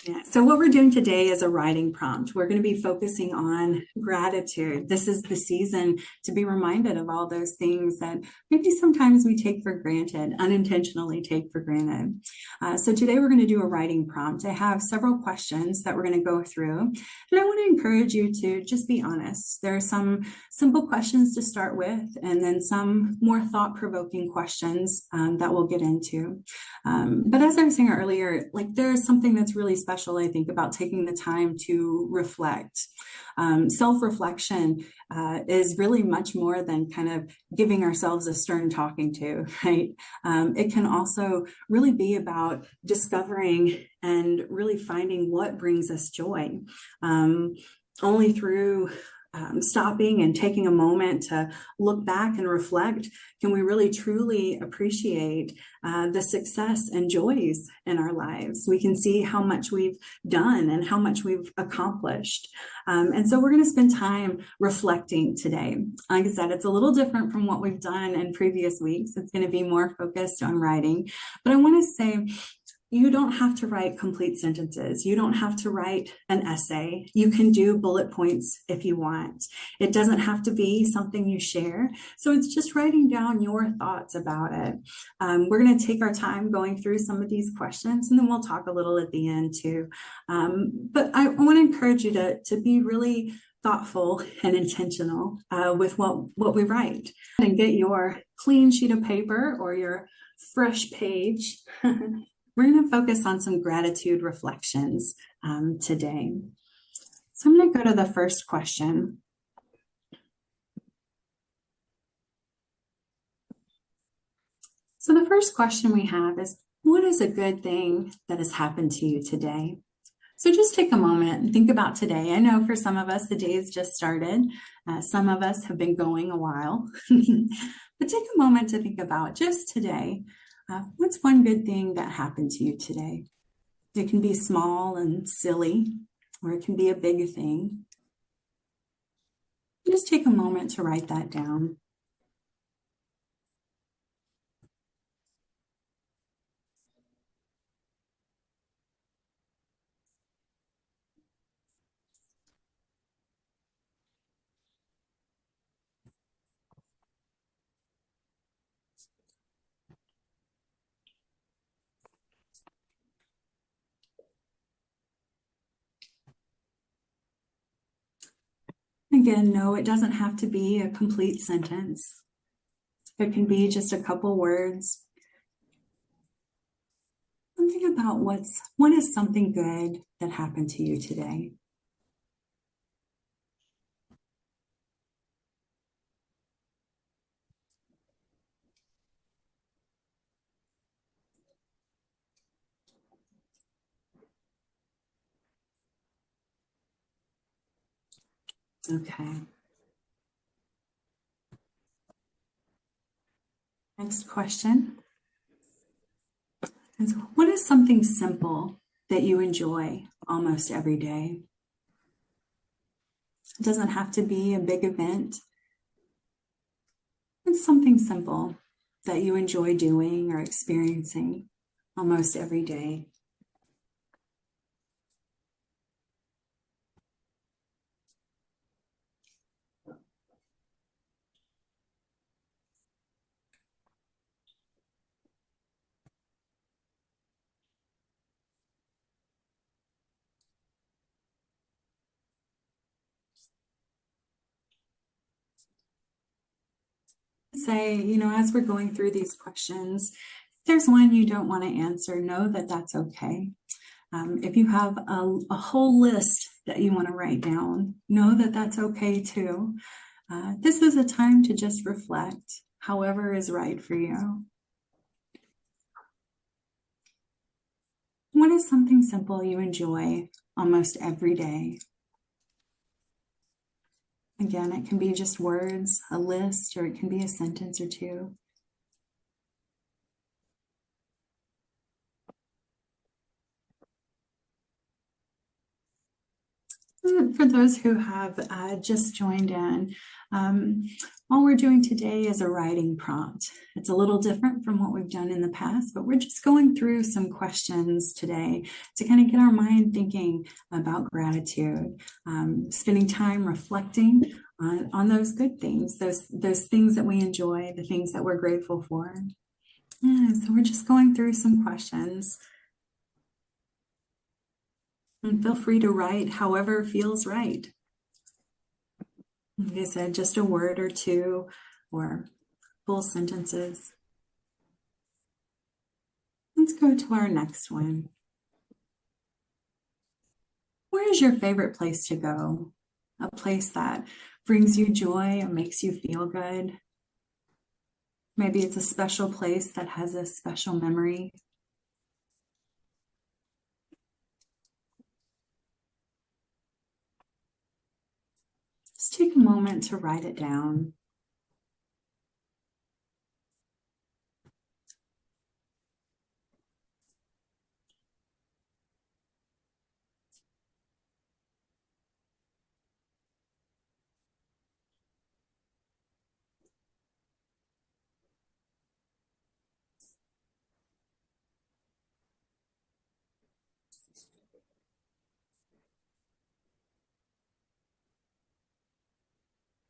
Yeah. So what we're doing today is a writing prompt. We're going to be focusing on gratitude. This is the season to be reminded of all those things that maybe sometimes we take for granted, unintentionally take for granted. So today we're going to do a writing prompt. I have several questions that we're going to go through, and I want to encourage you to just be honest. There are some simple questions to start with, and then some more thought-provoking questions that we'll get into. But as I was saying earlier, like there's something that's really special, I think, about taking the time to reflect. Self-reflection is really much more than kind of giving ourselves a stern talking to, right? It can also really be about discovering and really finding what brings us joy. Only through stopping and taking a moment to look back and reflect can we really truly appreciate the success and joys in our lives. We can see how much we've done and how much we've accomplished. And so we're going to spend time reflecting today. Like I said, it's a little different from what we've done in previous weeks. It's going to be more focused on writing. But I want to say, you don't have to write complete sentences. You don't have to write an essay. You can do bullet points if you want. It doesn't have to be something you share. So it's just writing down your thoughts about it. We're going to take our time going through some of these questions, and then we'll talk a little at the end too. But I want to encourage you to be really thoughtful and intentional with what we write. And get your clean sheet of paper or your fresh page. We're going to focus on some gratitude reflections today. So I'm going to go to the first question. So the first question we have is, what is a good thing that has happened to you today? So just take a moment and think about today. I know for some of us, the day has just started. Some of us have been going a while. But take a moment to think about just today. What's one good thing that happened to you today? It can be small and silly, or it can be a big thing. Just take a moment to write that down. Again, no, it doesn't have to be a complete sentence. It can be just a couple words. Think about what is something good that happened to you today. Okay. Next question is, what is something simple that you enjoy almost every day? It doesn't have to be a big event. It's something simple that you enjoy doing or experiencing almost every day. Say, as we're going through these questions, if there's one you don't want to answer, know that that's okay. If you have a whole list that you want to write down, know that that's okay too. This is a time to just reflect, however is right for you. What is something simple you enjoy almost every day? Again, it can be just words, a list, or it can be a sentence or two. For those who have just joined in, all we're doing today is a writing prompt. It's a little different from what we've done in the past, but we're just going through some questions today to kind of get our mind thinking about gratitude, spending time reflecting on those good things, those things that we enjoy, the things that we're grateful for. Yeah, so we're just going through some questions. And feel free to write however feels right. Like I said, just a word or two or full sentences. Let's go to our next one. Where is your favorite place to go? A place that brings you joy and makes you feel good. Maybe it's a special place that has a special memory. Just take a moment to write it down.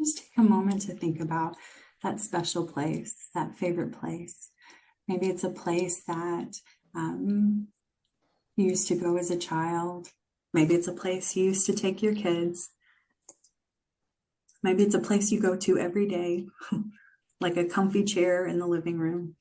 Just take a moment to think about that special place, that favorite place. Maybe it's a place that you used to go as a child. Maybe it's a place you used to take your kids. Maybe it's a place you go to every day, like a comfy chair in the living room.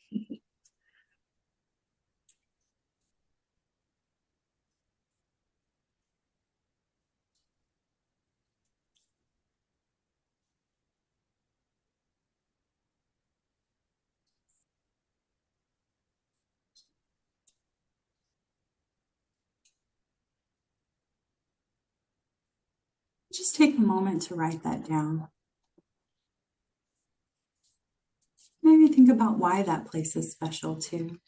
Just take a moment to write that down. Maybe think about why that place is special too.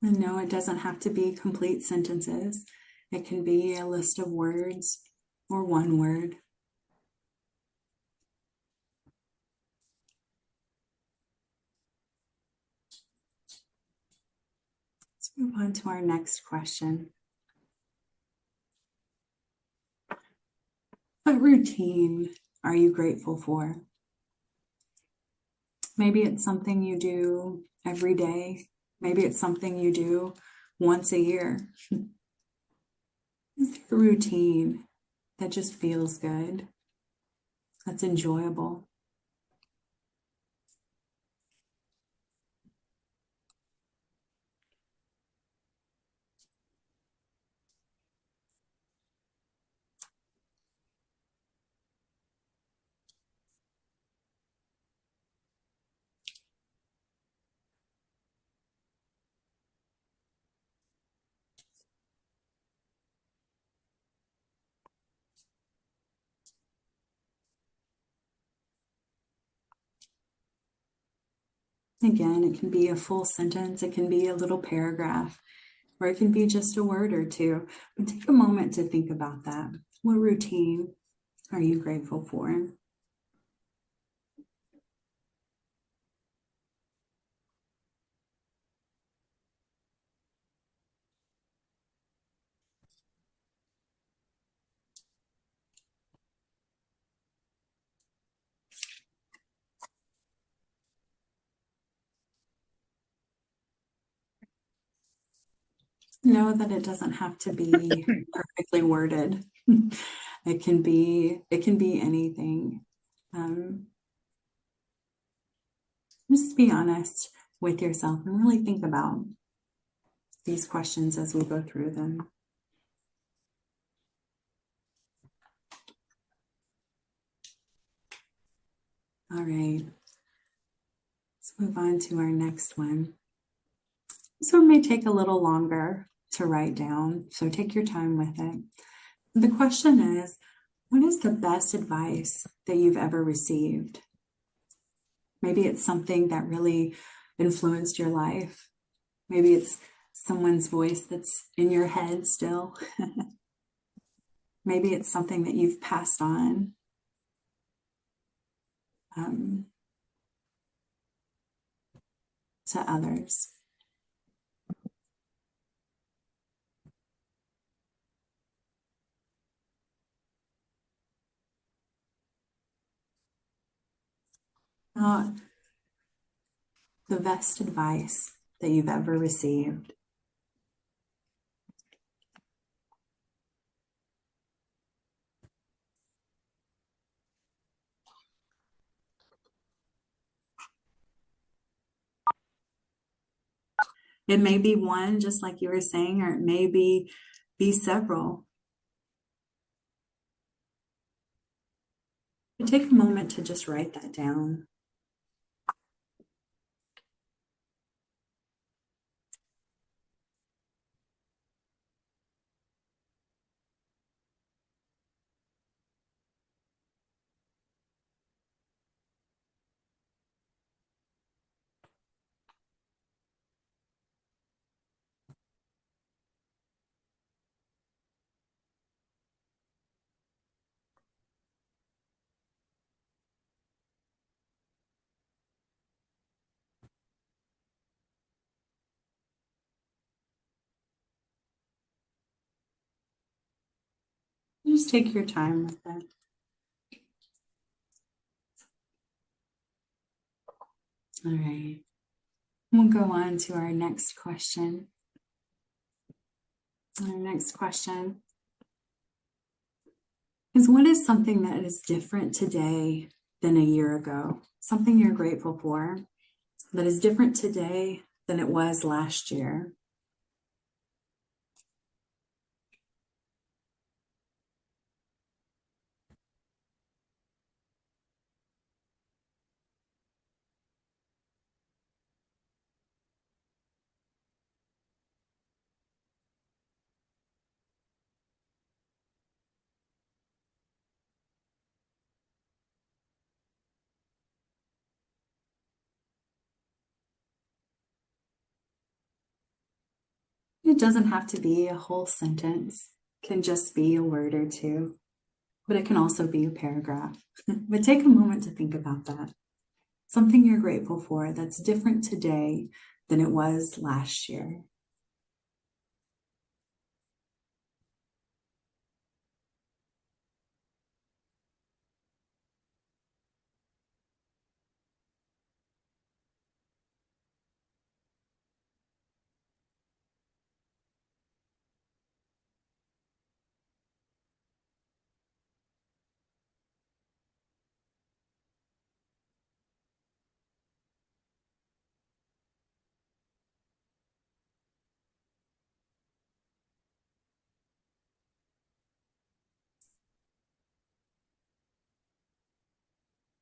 And no, it doesn't have to be complete sentences. It can be a list of words or one word. Let's move on to our next question. What routine are you grateful for? Maybe it's something you do every day. Maybe it's something you do once a year. Is there a routine that just feels good, that's enjoyable? Again, it can be a full sentence, it can be a little paragraph, or it can be just a word or two. But take a moment to think about that. What routine are you grateful for? Know that it doesn't have to be perfectly worded. It can be anything. Just be honest with yourself and really think about these questions as we go through them. All right, let's move on to our next one. This one may take a little longer. to write down. So take your time with it. The question is, what is the best advice that you've ever received? Maybe it's something that really influenced your life. Maybe it's someone's voice that's in your head still. Maybe it's something that you've passed on. To others. The best advice that you've ever received. It may be one, just like you were saying, or it may be several. But take a moment to just write that down. Just take your time with it. All right. We'll go on to our next question. Our next question is, what is something that is different today than a year ago? Something you're grateful for that is different today than it was last year. It doesn't have to be a whole sentence. It can just be a word or two, but it can also be a paragraph. But take a moment to think about that. Something you're grateful for that's different today than it was last year.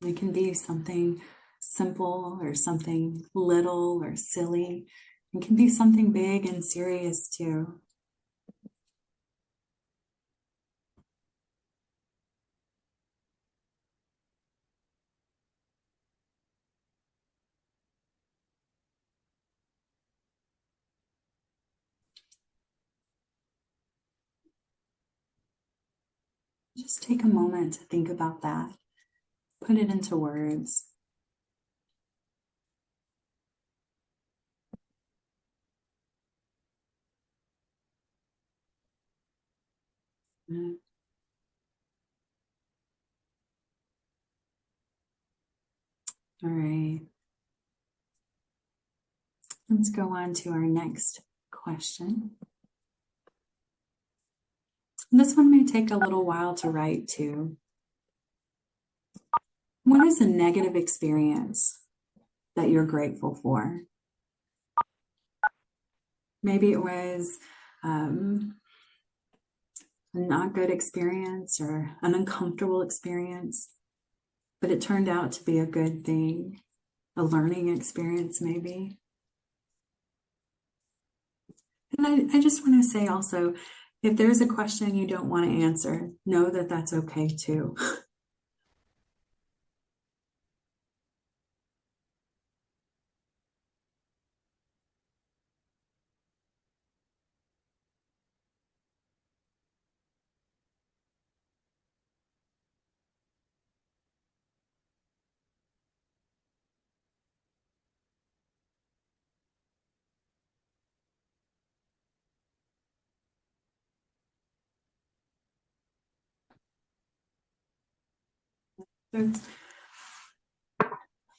It can be something simple or something little or silly. It can be something big and serious too. Just take a moment to think about that. Put it into words. All right. Let's go on to our next question. This one may take a little while to write too. What is a negative experience that you're grateful for? Maybe it was a not good experience or an uncomfortable experience, but it turned out to be a good thing, a learning experience maybe. And I just want to say also, if there's a question you don't want to answer, know that that's okay too. So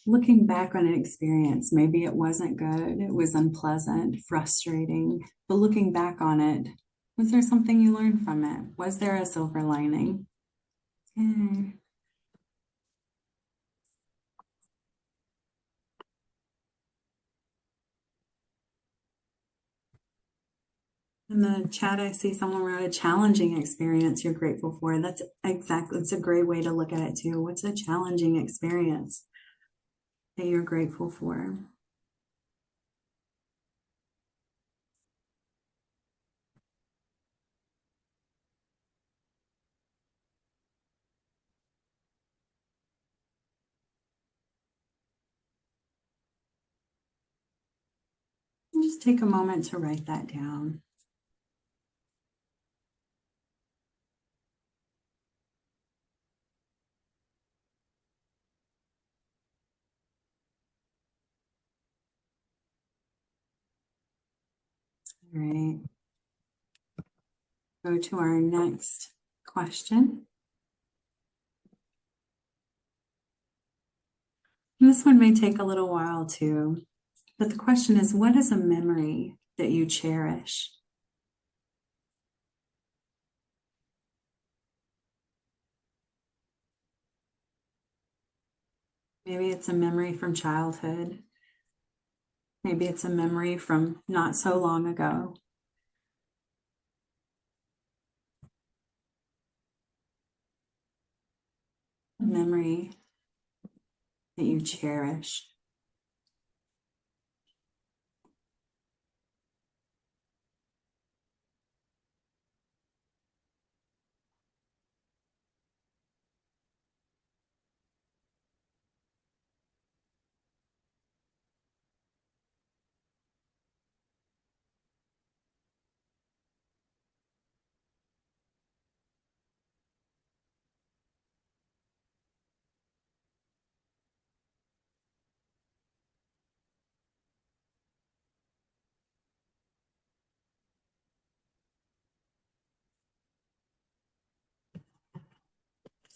looking back on an experience, maybe it wasn't good, it was unpleasant, frustrating, but looking back on it, was there something you learned from it? Was there a silver lining? Okay. In the chat, I see someone wrote a challenging experience you're grateful for. That's exactly, it's a great way to look at it too. What's a challenging experience that you're grateful for? And just take a moment to write that down. All right. Go to our next question. And this one may take a little while too, but the question is, what is a memory that you cherish? Maybe it's a memory from childhood. Maybe it's a memory from not so long ago. A memory that you cherish.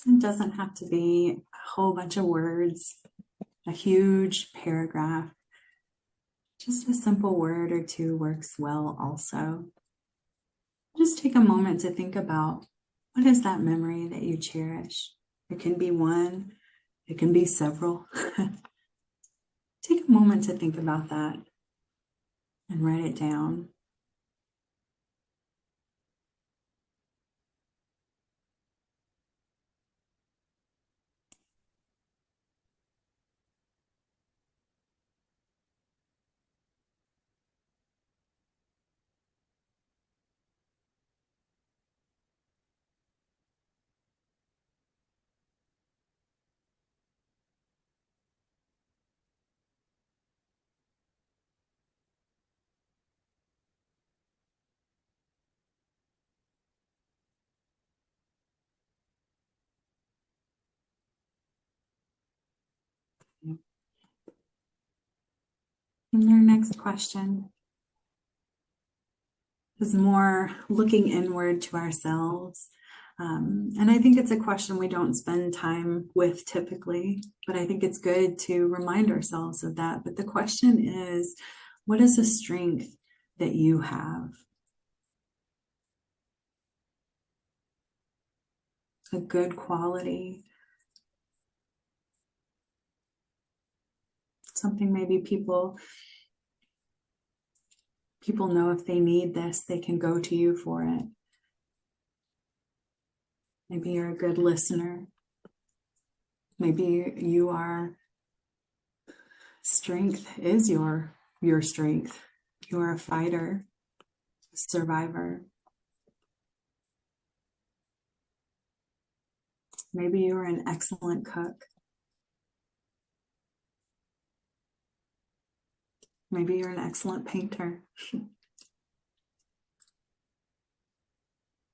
It doesn't have to be a whole bunch of words, a huge paragraph. Just a simple word or two works well also. Just take a moment to think about, what is that memory that you cherish? It can be one, it can be several. Take a moment to think about that and write it down. And our next question is more looking inward to ourselves. And I think it's a question we don't spend time with typically, but I think it's good to remind ourselves of that. But the question is, what is a strength that you have? A good quality, something maybe people know if they need this, they can go to you for it. Maybe you're a good listener. Maybe you are strength is your strength. You are a fighter. survivor. Maybe you're an excellent cook. Maybe you're an excellent painter.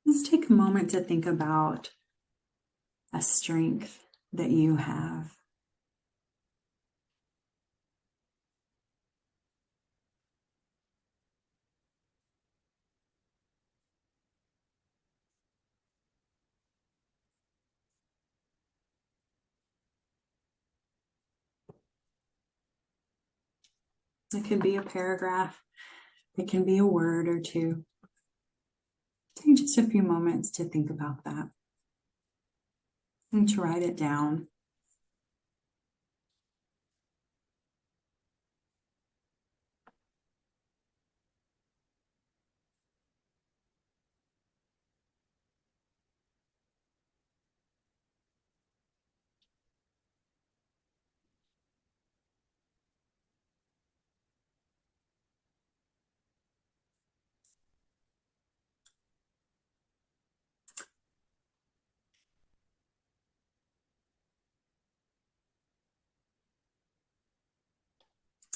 Just take a moment to think about a strength that you have. It can be a paragraph. It can be a word or two. Take just a few moments to think about that and to write it down.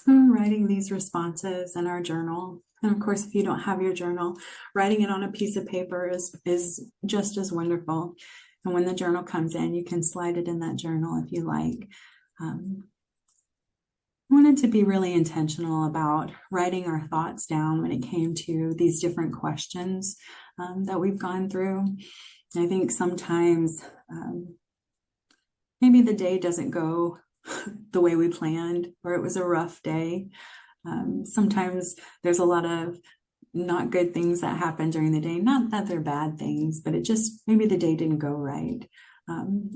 Writing these responses in our journal. And of course, if you don't have your journal, writing it on a piece of paper is just as wonderful. And when the journal comes in, you can slide it in that journal if you like. I wanted to be really intentional about writing our thoughts down when it came to these different questions that we've gone through. I think sometimes maybe the day doesn't go the way we planned, or it was a rough day. Sometimes there's a lot of not good things that happen during the day. Not that they're bad things, but it just, maybe the day didn't go right.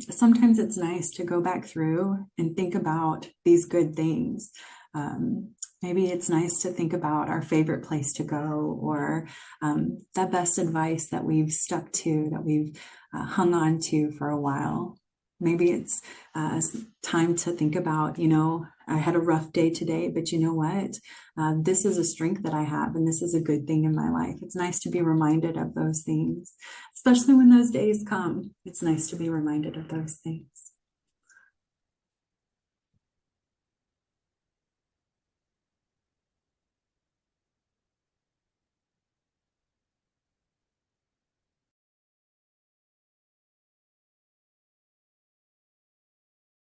Sometimes it's nice to go back through and think about these good things. Maybe it's nice to think about our favorite place to go, or the best advice that we've stuck to, that we've hung on to for a while. Maybe it's time to think about, I had a rough day today, but you know what? This is a strength that I have, and this is a good thing in my life. It's nice to be reminded of those things, especially when those days come. It's nice to be reminded of those things.